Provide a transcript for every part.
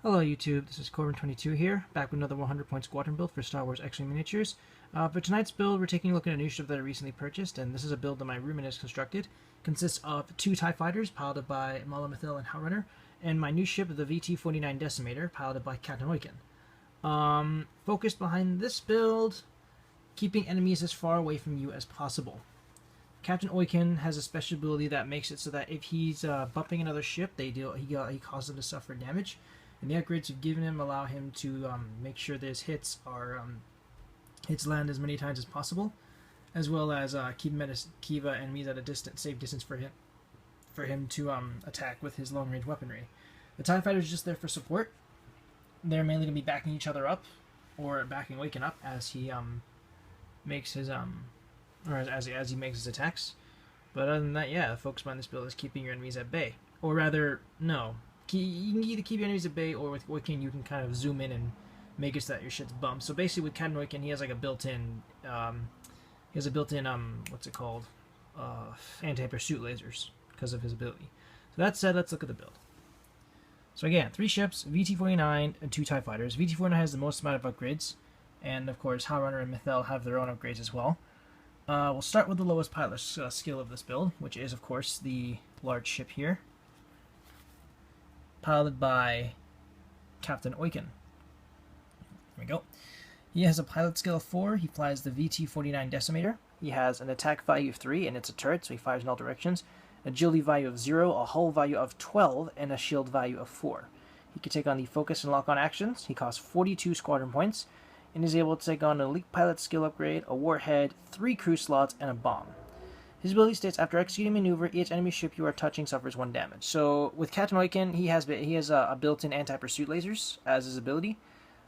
Hello YouTube, this is Corbin22 here, back with another 100-point Squadron build for Star Wars X-Wing Miniatures. For tonight's build, we're taking a look at a new ship that I recently purchased, and this is a build that my roomie has constructed. It consists of 2 TIE Fighters, piloted by Mauler, Mithel, and Howlrunner, and my new ship, the VT-49 Decimator, piloted by Captain Oicuun. Focused behind this build, keeping enemies as far away from you as possible. Captain Oicuun has a special ability that makes it so that if he's bumping another ship, he causes them to suffer damage. And the upgrades you've given him allow him to make sure that his hits land as many times as possible, as well as keep enemies at a safe distance for him to attack with his long-range weaponry. The TIE Fighter is just there for support. They're mainly going to be backing each other up, or backing Oicuun up as he makes his as he makes his attacks. But other than that, yeah, the focus behind this build is keeping your enemies at bay, or rather, no. You can either keep your enemies at bay, or with Oicuun you can kind of zoom in and make it so that your shit's bummed. So basically with Captain Oicuun, he has like a built-in, what's it called? Anti-pursuit lasers, because of his ability. So that said, let's look at the build. So again, 3 ships, VT-49 and 2 TIE Fighters. VT-49 has the most amount of upgrades, and of course Howlrunner and Mithel have their own upgrades as well. We'll start with the lowest pilot skill of this build, which is of course the large ship here, piloted by Captain Oicuun. There we go. He has a pilot skill of 4. He flies the VT-49 Decimator. He has an attack value of 3, and it's a turret, so he fires in all directions. Agility value of 0, a hull value of 12, and a shield value of 4. He can take on the focus and lock-on actions. He costs 42 squadron points, and is able to take on an elite pilot skill upgrade, a warhead, 3 crew slots, and a bomb. His ability states, after executing maneuver, each enemy ship you are touching suffers 1 damage. So with Captain Oicuun, he has a built-in anti-pursuit lasers as his ability,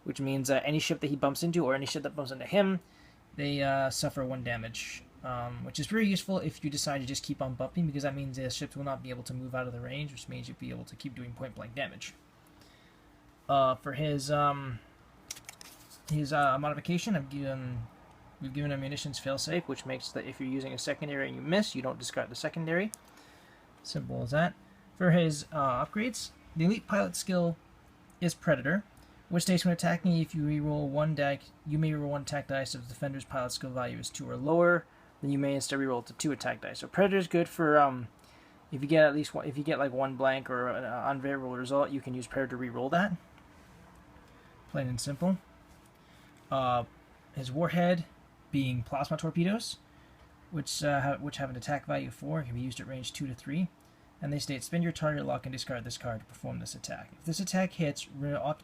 which means any ship that he bumps into, or any ship that bumps into him, they suffer 1 damage, which is very useful if you decide to just keep on bumping, because that means the ships will not be able to move out of the range, which means you'll be able to keep doing point-blank damage. For his modification, we've given him Munitions Failsafe, which makes that if you're using a secondary and you miss, you don't discard the secondary. Simple as that. For his upgrades, the elite pilot skill is Predator, which states when attacking, if you reroll 1 deck, you may reroll 1 attack dice if the defender's pilot skill value is 2 or lower. Then you may instead reroll to 2 attack dice. So Predator is good for if you get at least one, if you get like 1 blank or an unfavorable result, you can use Predator to reroll that. Plain and simple. His warhead being plasma torpedoes, which have an attack value of 4, can be used at range 2 to 3, and they state spend your target lock and discard this card to perform this attack. If this attack hits,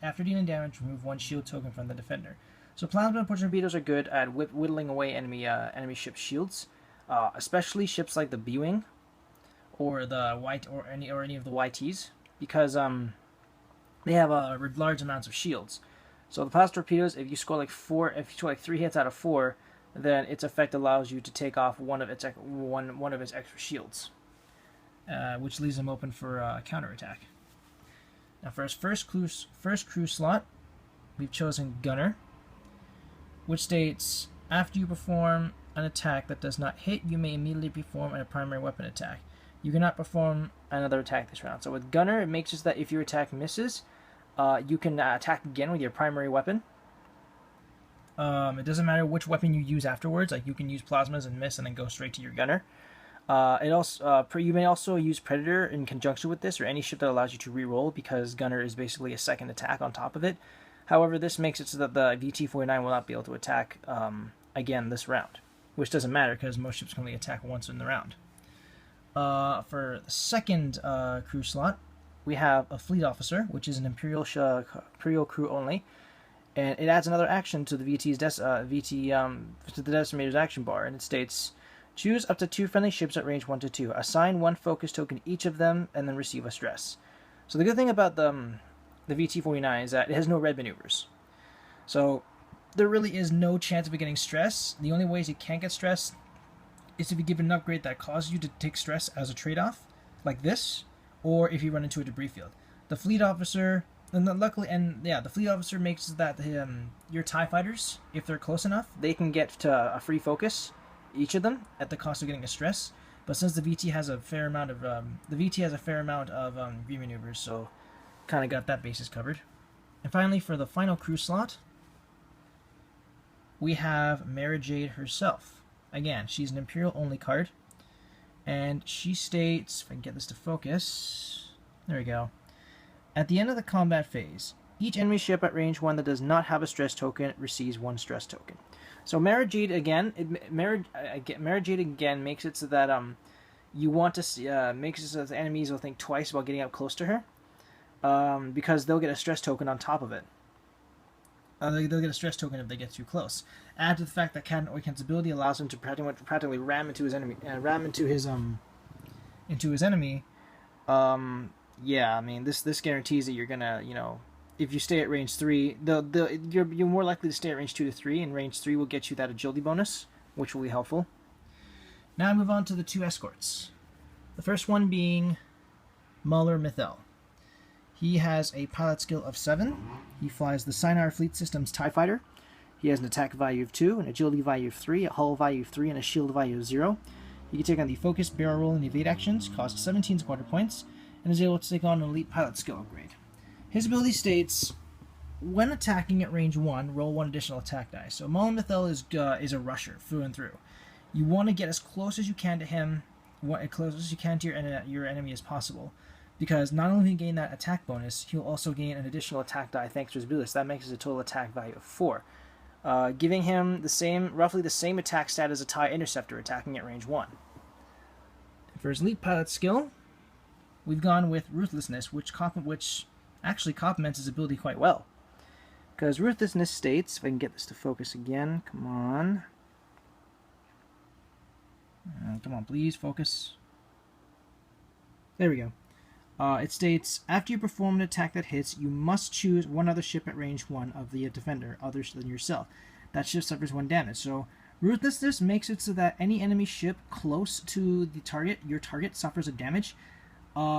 after dealing damage, remove 1 shield token from the defender. So plasma torpedoes are good at whittling away enemy ship shields, especially ships like the B-wing or the any of the YTs, because they have large amounts of shields. So the plasma torpedoes, if you score like 3 hits out of 4, then its effect allows you to take off one of its extra shields, which leaves them open for counterattack. Now for his first crew slot, we've chosen Gunner, which states, after you perform an attack that does not hit, you may immediately perform a primary weapon attack. You cannot perform another attack this round. So with Gunner, it makes it that if your attack misses, you can attack again with your primary weapon. It doesn't matter which weapon you use afterwards. Like, you can use plasmas and miss and then go straight to your Gunner. You may also use Predator in conjunction with this, or any ship that allows you to reroll, because Gunner is basically a second attack on top of it. However, this makes it so that the VT-49 will not be able to attack again this round, which doesn't matter because most ships can only attack once in the round. For the second crew slot, we have a Fleet Officer, which is an Imperial crew only. And it adds another action to the Decimator's action bar, and it states, choose up to 2 friendly ships at range 1 to 2. Assign 1 focus token to each of them, and then receive a stress. So the good thing about the VT-49 is that it has no red maneuvers. So there really is no chance of it getting stress. The only ways it can't get stress is if you give it an upgrade that causes you to take stress as a trade-off, like this, or if you run into a debris field. The Fleet Officer... the Fleet Officer makes that your TIE Fighters, if they're close enough, they can get to a free focus, each of them, at the cost of getting a stress. But since the VT has a fair amount of green maneuvers, so kind of got that basis covered. And finally, for the final crew slot, we have Jade herself. Again, she's an Imperial-only card, and she states, if I can get this to focus, there we go. At the end of the combat phase, each enemy ship at range 1 that does not have a stress token receives 1 stress token. So Jade again, Jade again makes it so that you want to see, makes it so that the enemies will think twice about getting up close to her, because they'll get a stress token on top of it. They'll get a stress token if they get too close. Add to the fact that Captain Oicuun's ability allows him to practically ram into his enemy. Yeah, I mean this guarantees that you're gonna, you know, if you stay at range 3, you're more likely to stay at range 2 to 3, and range 3 will get you that agility bonus, which will be helpful. Now I move on to the 2 escorts. The first one being Mauler Mithel. He has a pilot skill of 7. He flies the Sinar Fleet Systems TIE Fighter. He has an attack value of 2, an agility value of 3, a hull value of 3, and a shield value of 0. He can take on the Focus, Barrel Roll, and Evade actions, costs 17 squadron points, and is able to take on an Elite Pilot skill upgrade. His ability states, when attacking at range 1, roll 1 additional attack die. So Mauler Mithel is a rusher, through and through. You want to get as close as you can to him, as close as you can to your enemy as possible. Because not only will he gain that attack bonus, he'll also gain an additional attack die thanks to his ability. So that makes his a total attack value of 4. Giving him roughly the same attack stat as a TIE Interceptor attacking at range 1. For his Elite Pilot skill, we've gone with Ruthlessness, which actually complements his ability quite well. Because Ruthlessness states, if I can get this to focus again, come on. Come on, please, focus. There we go. It states, after you perform an attack that hits, you must choose one other ship at range 1 of the defender, other than yourself. That ship suffers 1 damage. So, Ruthlessness makes it so that any enemy ship close to the target, your target, suffers a damage,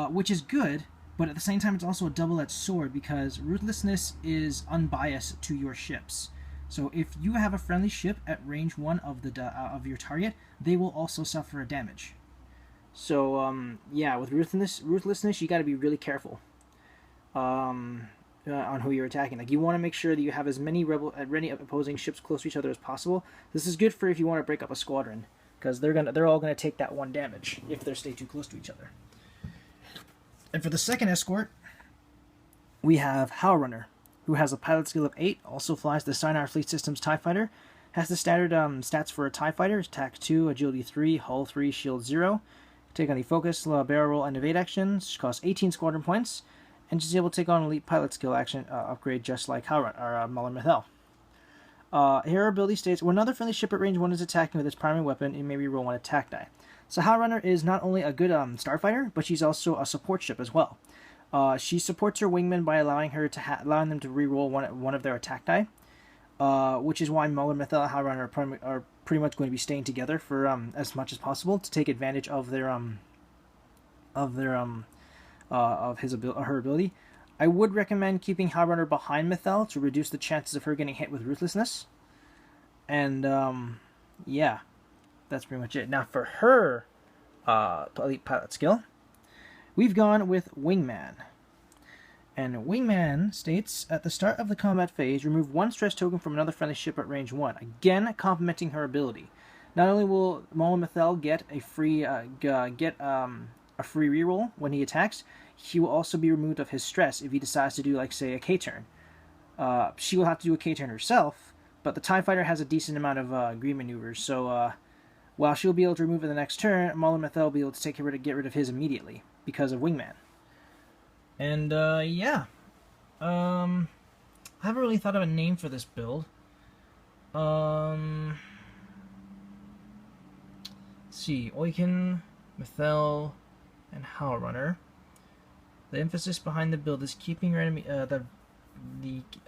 which is good, but at the same time it's also a double-edged sword, because Ruthlessness is unbiased to your ships. So if you have a friendly ship at range 1 of your target, they will also suffer a damage. So, yeah, with Ruthlessness, you got to be really careful on who you're attacking. Like, you want to make sure that you have as many opposing ships close to each other as possible. This is good for if you want to break up a squadron, because they're all gonna take that 1 damage if they stay too close to each other. And for the second escort, we have Howlrunner, who has a pilot skill of 8, also flies the Sinar Fleet Systems TIE Fighter, has the standard stats for a TIE Fighter, attack 2, agility 3, hull 3, shield 0. Take on the Focus, Barrel Roll, and Evade actions, costs 18 squadron points, and she's able to take on Elite Pilot skill action upgrade just like Howlrunner, or Mauler Mithel. Her ability states, when another friendly ship at range 1 is attacking with its primary weapon, it may reroll 1 attack die. So Howlrunner is not only a good starfighter, but she's also a support ship as well. She supports her wingmen by allowing them to reroll one of their attack die, which is why Mauler Mithel and Howlrunner are pretty much going to be staying together for as much as possible to take advantage of her ability. I would recommend keeping Howlrunner behind Mithel to reduce the chances of her getting hit with Ruthlessness. And yeah, that's pretty much it. Now for her Elite Pilot skill, we've gone with Wingman. And Wingman states, at the start of the combat phase, remove 1 stress token from another friendly ship at range 1, again complementing her ability. Not only will Mauler Mithel get a free reroll when he attacks, he will also be removed of his stress if he decides to do, like, say, a K-turn. She will have to do a K-turn herself, but the TIE Fighter has a decent amount of green maneuvers, so while she'll be able to remove it the next turn, Mauler Mithel will be able to get rid of his immediately because of Wingman. And, yeah. I haven't really thought of a name for this build. Let's see. Oicuun, Mithel, and Howlrunner. The emphasis behind the build is keeping your enemy...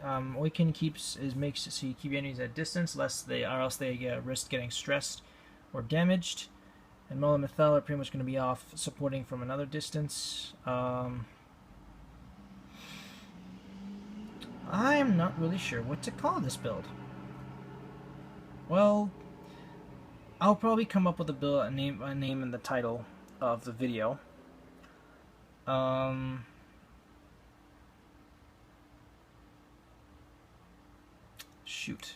Oicuun makes it so you keep your enemies at distance, or else they risk getting stressed or damaged. And Mauler and Mithel are pretty much going to be off supporting from another distance. I'm not really sure what to call this build. Well, I'll probably come up with a name in the title of the video. shoot.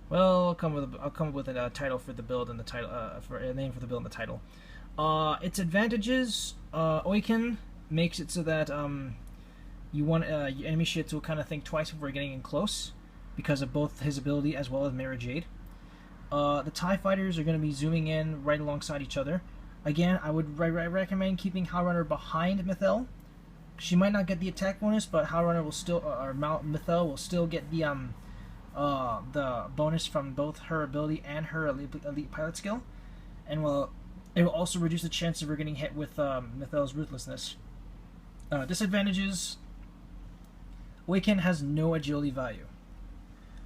Well, I'll come up with a title for the build and the title for a name for the build and the title. Its advantages: Oicuun makes it so that you want your enemy ships will kind of think twice before getting in close because of both his ability as well as Jade. The TIE fighters are going to be zooming in right alongside each other. Again, I would recommend keeping Howlrunner behind Mithel. She might not get the attack bonus, but Howlrunner will still, or Mithel will still get the bonus from both her ability and her elite pilot skill, and it will also reduce the chance of her getting hit with Mithel's Ruthlessness. Disadvantages: Oicuun has no agility value,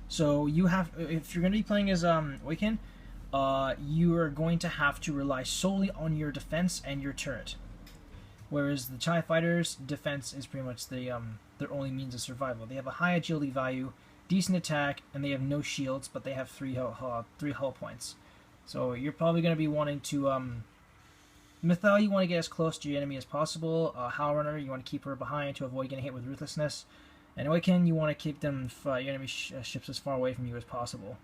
so you have, if you're going to be playing as Oicuun, you are going to have to rely solely on your defense and your turret. Whereas the TIE fighters' defense is pretty much their only means of survival. They have a high agility value, decent attack, and they have no shields, but they have 3 hull points. So you're probably going to be wanting to Mithel, you want to get as close to your enemy as possible. Howlrunner, you want to keep her behind to avoid getting hit with Ruthlessness. And Oicuun, you want to keep them your enemy ships as far away from you as possible.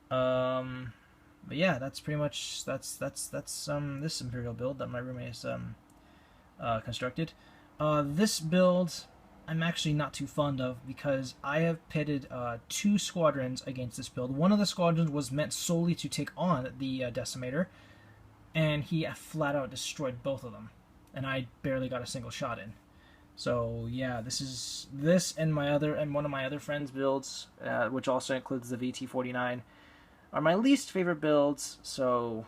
But yeah, that's pretty much this Imperial build that my roommate has constructed. This build I'm actually not too fond of because I have pitted 2 squadrons against this build. One of the squadrons was meant solely to take on the Decimator, and he flat out destroyed both of them, and I barely got a single shot in. So yeah, this and one of my other friends' builds, which also includes the VT-49, are my least favorite builds. So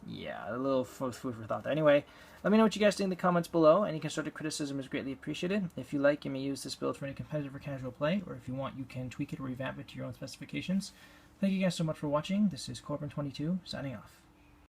yeah, a little food for thought there. Anyway, let me know what you guys think in the comments below. Any constructive criticism is greatly appreciated. If you like, you may use this build for any competitive or casual play, or if you want, you can tweak it or revamp it to your own specifications. Thank you guys so much for watching. This is Corbin22, signing off.